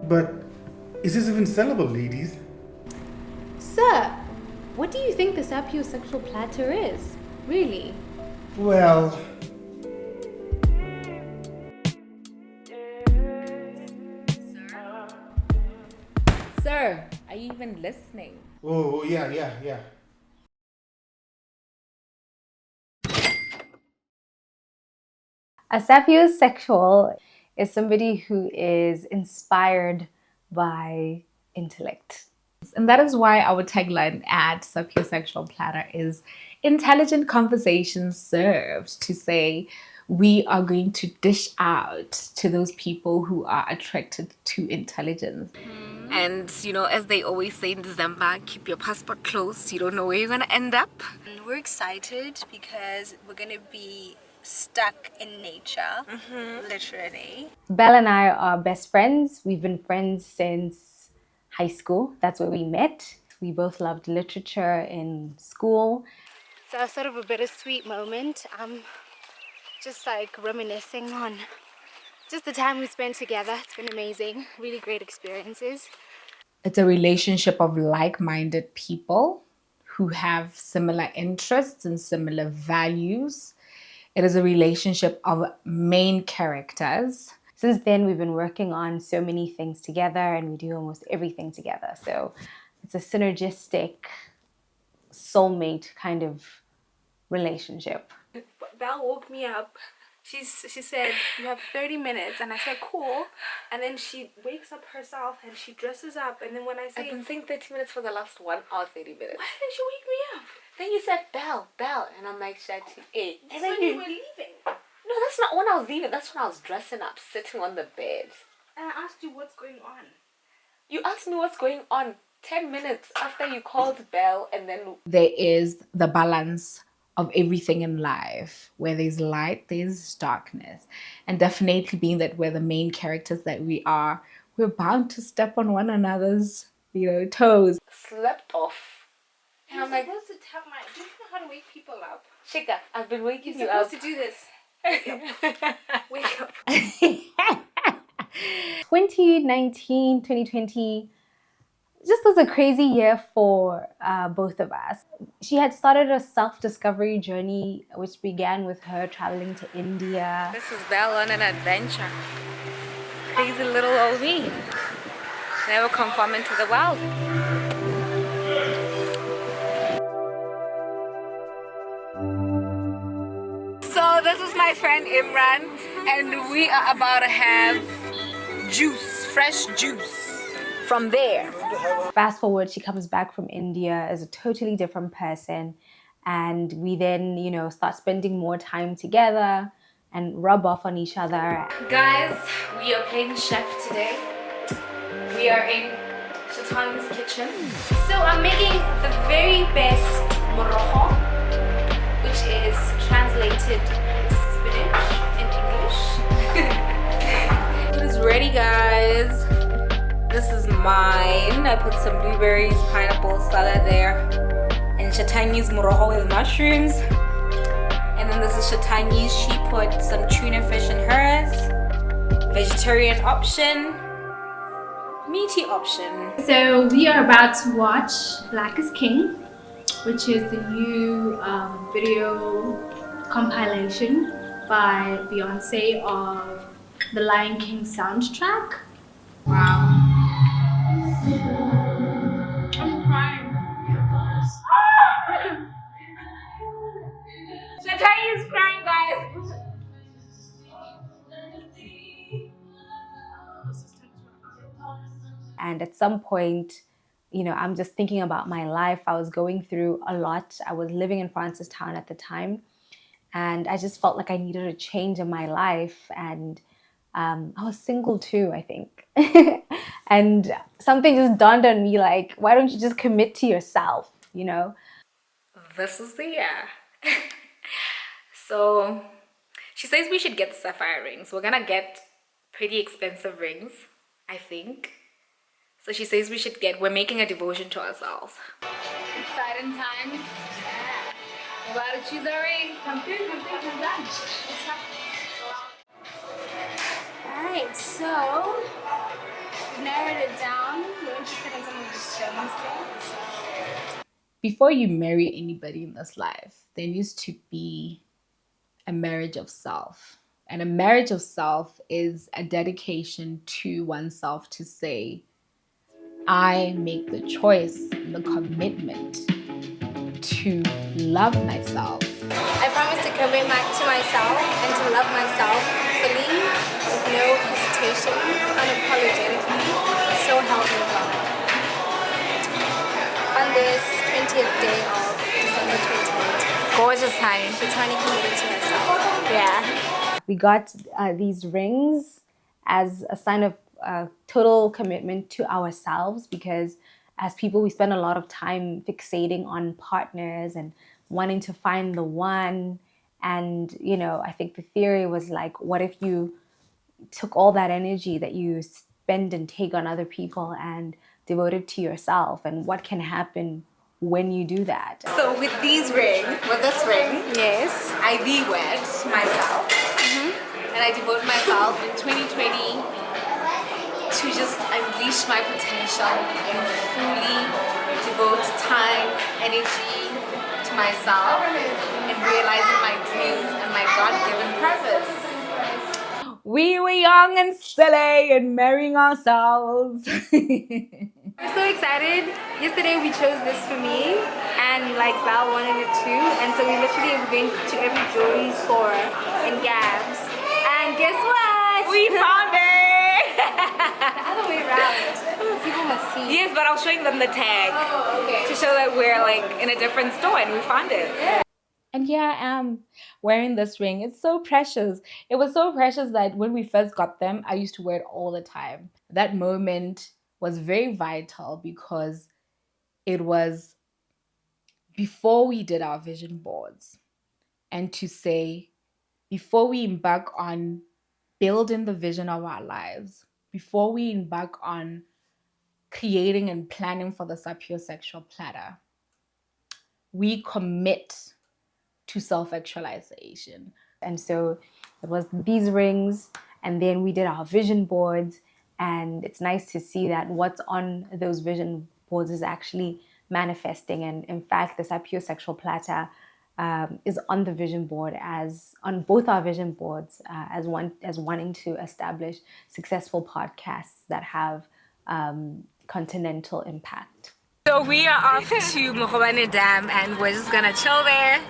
But is this even sellable, ladies? Sir, what do you think the sapiosexual platter is? Really? Well, Sir, are you even listening? oh, yeah. A sapiosexual is somebody who is inspired by intellect. And that is why our tagline at SAPIOSEXUal Platter is intelligent conversations served, to say we are going to dish out to those people who are attracted to intelligence. And you know, as they always say in December, keep your passport close. You don't know where you're gonna end up. And we're excited because we're gonna be stuck in nature, literally. Belle and I are best friends. We've been friends since high school. That's where we met. We both loved literature in school. So it's sort of a bittersweet moment. I'm just like reminiscing on just the time we spent together. It's been amazing. Really great experiences. It's a relationship of like-minded people who have similar interests and similar values. It is a relationship of main characters. Since then, we've been working on so many things together and we do almost everything together. So it's a synergistic, soulmate kind of relationship. Belle woke me up. She said, you have 30 minutes. And I said, cool. And then she wakes up herself and she dresses up. And then when I say, I've been saying 30 minutes for the last 1 hour, 30 minutes. why did you wake me up? Then you said, Belle. And I'm like, shut it. That's when you were leaving. No, that's not when I was leaving. That's when I was dressing up, sitting on the bed. And I asked you what's going on. You asked me what's going on 10 minutes after you called Belle, and then there is the balance of everything in life. Where there's light, there's darkness. And definitely being that we're the main characters that we are, we're bound to step on one another's, toes. Slept off. And You're I'm like, supposed to tell my... Do you know how to wake people up? Shika, I've been waking You're you up. supposed to do this. Wake up. 2019, 2020 just was a crazy year for both of us. She had started a self-discovery journey which began with her traveling to India. This is Belle on an adventure. Crazy little old me. Never conforming to the world. So this is my friend Imran, and we are about to have fresh juice from there. Fast forward, she comes back from India as a totally different person, and we then, start spending more time together and rub off on each other. Guys, we are playing chef today. We are in Shatan's kitchen. So I'm making the very best morojo, which is translated spinach in English. Food is ready, guys. This is mine. I put some blueberries, pineapple, salad there. And Shatangi's morojo with mushrooms. And then this is Shatangi's. She put some tuna fish in hers. Vegetarian option. Meaty option. So we are about to watch Black is King, which is the new video compilation by Beyonce of the Lion King soundtrack. Wow. I'm crying. Shatai is crying, guys. And at some point, I'm just thinking about my life. I was going through a lot. I was living in Francistown at the time. And I just felt like I needed a change in my life. And I was single too, I think. And something just dawned on me, like, why don't you just commit to yourself, This is the year. So she says we should get sapphire rings. We're gonna get pretty expensive rings, I think. So she says we're making a devotion to ourselves. Exciting times. Yeah. We're about to choose our ring. Come done. Alright, so narrowed it down. We're interested in some of the stones things. Before you marry anybody in this life, there needs to be a marriage of self. And a marriage of self is a dedication to oneself to say, I make the choice and the commitment to love myself. I promise to commit to myself and to love myself fully, with no hesitation, unapologetically, so help me God. On this 20th day of December 2019, Gorgeous time. Shatani committed to herself. Yeah. We got these rings as a sign of total commitment to ourselves, because as people, we spend a lot of time fixating on partners and wanting to find the one. And, you know, I think the theory was like, what if you took all that energy that you spend and take on other people and devote it to yourself? And what can happen when you do that? So with this ring, Yes. I de-wed myself. And I devote myself in 2020 to just unleash my potential and fully devote time, energy to myself and realizing my dreams and my God-given purpose. We were young and silly and marrying ourselves. We're so excited. Yesterday we chose this for me, and like Val wanted it too, and so we literally went to every jewelry store in Gabs, and guess what? We found it! The other way around. People must see. Yes, but I'll show them the tag Okay. to show that we're like in a different store and we found it. Yeah. And here I am wearing this ring. It's so precious. It was so precious that when we first got them, I used to wear it all the time. That moment was very vital because it was before we did our vision boards, and to say, before we embark on building the vision of our lives, before we embark on creating and planning for the sapiosexual platter, we commit to self-actualization. And so it was these rings, and then we did our vision boards, and it's nice to see that what's on those vision boards is actually manifesting. And in fact, the sapiosexual platter is on the vision board, as on both our vision boards, as wanting to establish successful podcasts that have continental impact. So we are off to Mokhobane Dam and we're just gonna chill there,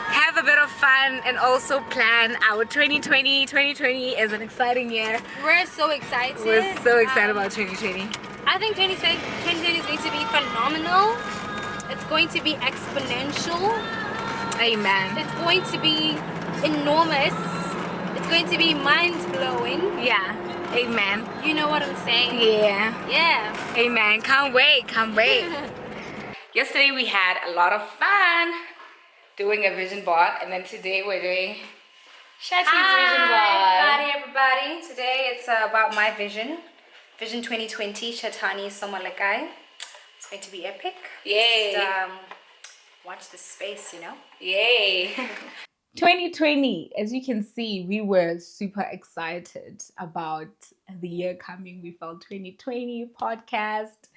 have a bit of fun, and also plan our 2020. 2020 is an exciting year. We're so excited. We're so excited about 2020. I think 2020 is going to be phenomenal. It's going to be exponential. Amen. It's going to be enormous. It's going to be mind-blowing. Yeah. Amen. You know what I'm saying? Yeah. Yeah. Amen. Can't wait. Can't wait. Yesterday we had a lot of fun doing a vision board, and then today we're doing Shati's vision board. Everybody. Today it's about my vision. Vision 2020, Shatani Somalakai. It's going to be epic. Yay. Just, watch the space, you know? Yay. 2020, as you can see, we were super excited about the year coming. We felt 2020 podcast,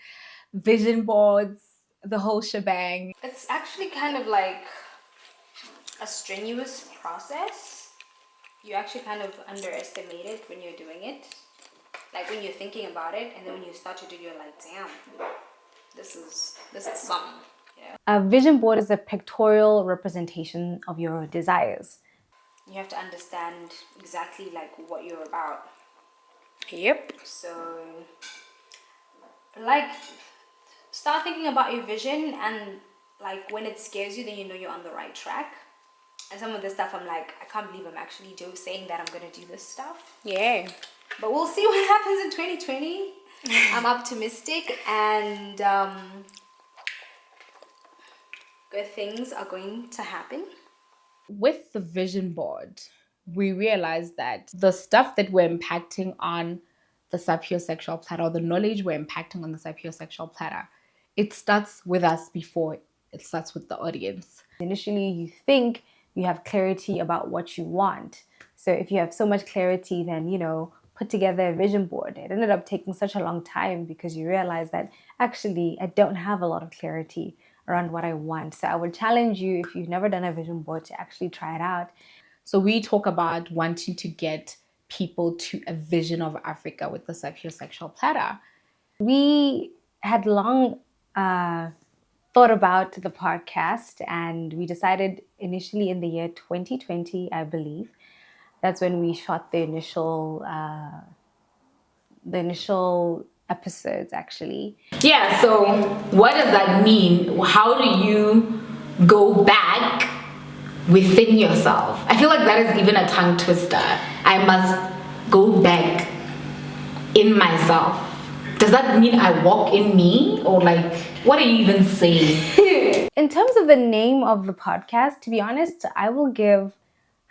vision boards, the whole shebang. It's actually kind of like a strenuous process. You actually kind of underestimate it when you're doing it. Like when you're thinking about it, and then when you start to do, you're like, damn, this is something. Yeah. A vision board is a pictorial representation of your desires. You have to understand exactly like what you're about. Yep. So, like, start thinking about your vision, and like when it scares you, then you know you're on the right track. And some of this stuff, I'm like, I can't believe I'm actually saying that I'm gonna do this stuff. Yeah. But we'll see what happens in 2020. I'm optimistic, and good things are going to happen. With the vision board, we realized that the stuff that we're impacting on the sapiosexual platter, or the knowledge we're impacting on the sapiosexual platter, it starts with us before it starts with the audience. Initially, you think you have clarity about what you want. So if you have so much clarity, then, you know, put together a vision board. It ended up taking such a long time because you realize that actually I don't have a lot of clarity around what I want. So I would challenge you, if you've never done a vision board, to actually try it out. So we talk about wanting to get people to a vision of Africa with the SAPIOSEXUal Platter. We had long thought about the podcast, and we decided initially in the year 2020, I believe. That's when we shot the initial episodes, actually. Yeah, so what does that mean? How do you go back within yourself? I feel like that is even a tongue twister. I must go back in myself. Does that mean I walk in me? Or like, what are you even saying? In terms of the name of the podcast, to be honest, I will give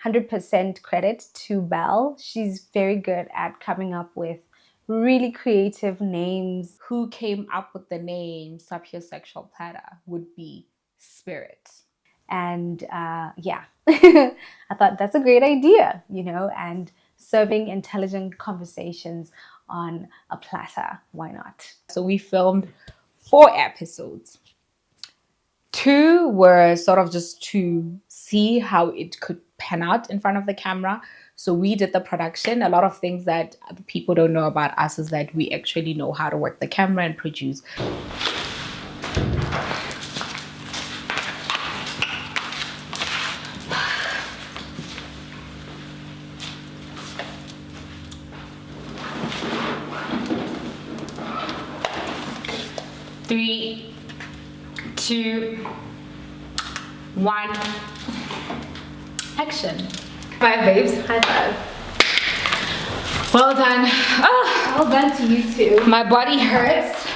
100% credit to Belle. She's very good at coming up with really creative names. Who came up with the name SAPIOSEXUal Platter would be Spirit. And yeah, I thought that's a great idea, and serving intelligent conversations on a platter. Why not? So we filmed 4 episodes. 2 were sort of just to see how it could pan out in front of the camera. So we did the production. A lot of things that people don't know about us is that we actually know how to work the camera and produce. Three, 2, 1, action. 5, babes. High five. Well done. Oh, Well done to you too. my body hurts.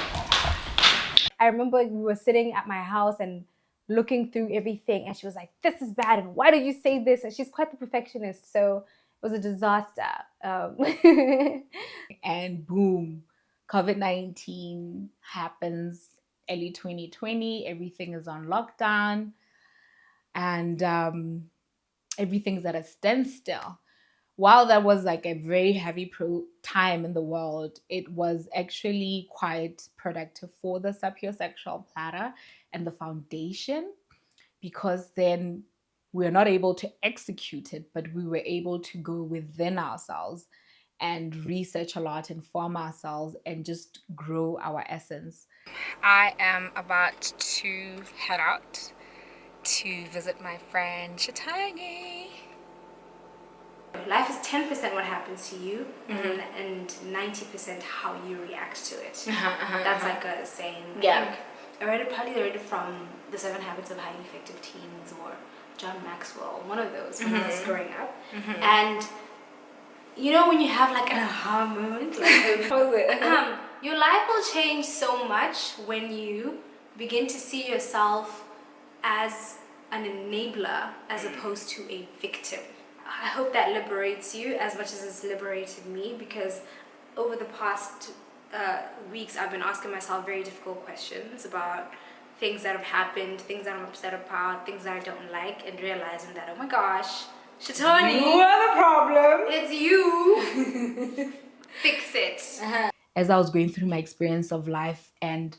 I remember we were sitting at my house and looking through everything, and she was like, "This is bad, and why did you say this?" And she's quite the perfectionist, so it was a disaster. And boom, COVID-19 happens early 2020. Everything is on lockdown, and everything's at a standstill. While that was like a very heavy time in the world, it was actually quite productive for the SAPIOSEXUal Platter and the foundation, because then we're not able to execute it, but we were able to go within ourselves and research a lot, inform ourselves, and just grow our essence. I am about to head out to visit my friend Chitangi. Life is 10% what happens to you, and 90% how you react to it. That's like a saying. Yeah. I probably read it from The 7 Habits of Highly Effective Teens or John Maxwell, one of those when I was growing up. And when you have like an aha moment, like your life will change so much when you begin to see yourself as an enabler as opposed to a victim. I hope that liberates you as much as it's liberated me, because over the past weeks I've been asking myself very difficult questions about things that have happened, things that I'm upset about, things that I don't like, and realizing that, oh my gosh, Shatani, You are the problem. it's you. Fix it. As I was going through my experience of life and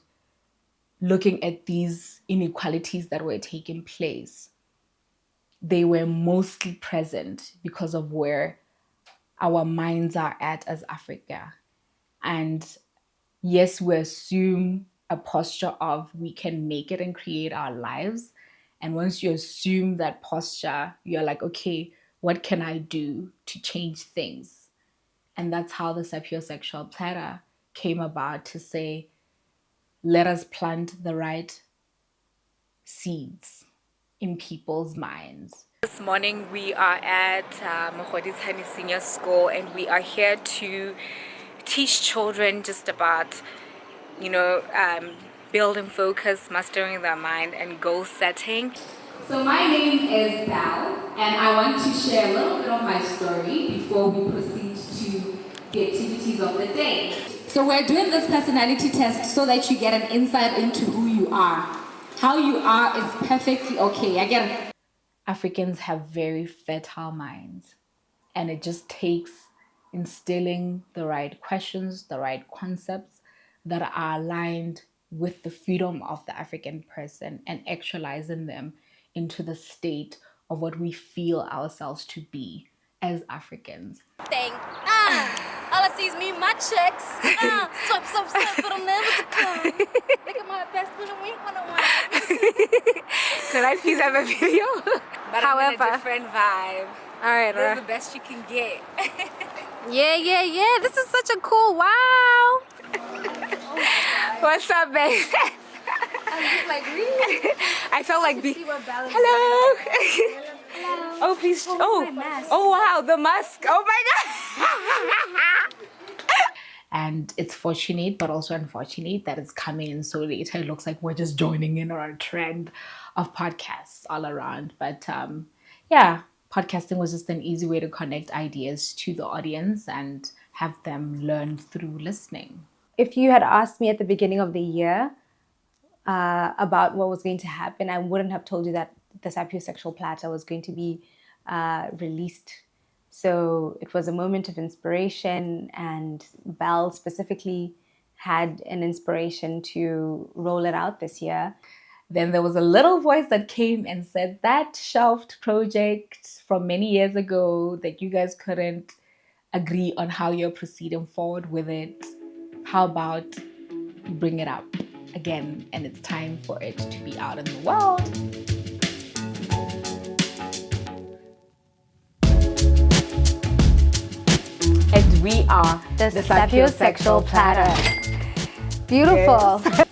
looking at these inequalities that were taking place, they were mostly present because of where our minds are at as Africa. And yes, we assume a posture of we can make it and create our lives. And once you assume that posture, you're like, okay, what can I do to change things? And that's how the SAPIOSEXUal Platter came about, to say, let us plant the right seeds in people's minds. This morning we are at Mokgoditshane Senior School, and we are here to teach children just about, building focus, mastering their mind, and goal setting. So my name is Val, and I want to share a little bit of my story before we proceed to the activities of the day. So we're doing this personality test so that you get an insight into who you are. How you are is perfectly okay. I get it. Africans have very fertile minds, and it just takes instilling the right questions, the right concepts that are aligned with the freedom of the African person and actualizing them into the state of what we feel ourselves to be as Africans. Thing. All I see is me and my checks. Swipe, but I'm never to come. Look at my best when I wink when I want. Could I please have a video? But I'm in a different vibe. Alright, This is the best you can get. yeah. This is such a cool wow. What's up, babe? I'm just like, really? I felt like See what balance hello. Hello. Oh, please. Oh, wow, the mask. Oh my God. And it's fortunate, but also unfortunate that it's coming in so late. It looks like we're just joining in on a trend of podcasts all around. But yeah, podcasting was just an easy way to connect ideas to the audience and have them learn through listening. If you had asked me at the beginning of the year about what was going to happen, I wouldn't have told you that the SAPIOSEXUal Platter was going to be released. So it was a moment of inspiration, and Belle specifically had an inspiration to roll it out this year. Then there was a little voice that came and said that shelved project from many years ago that you guys couldn't agree on how you're proceeding forward with it. How about you bring it up again, and it's time for it to be out in the world. And we are The SAPIOSEXUal Platter. Beautiful. Yes.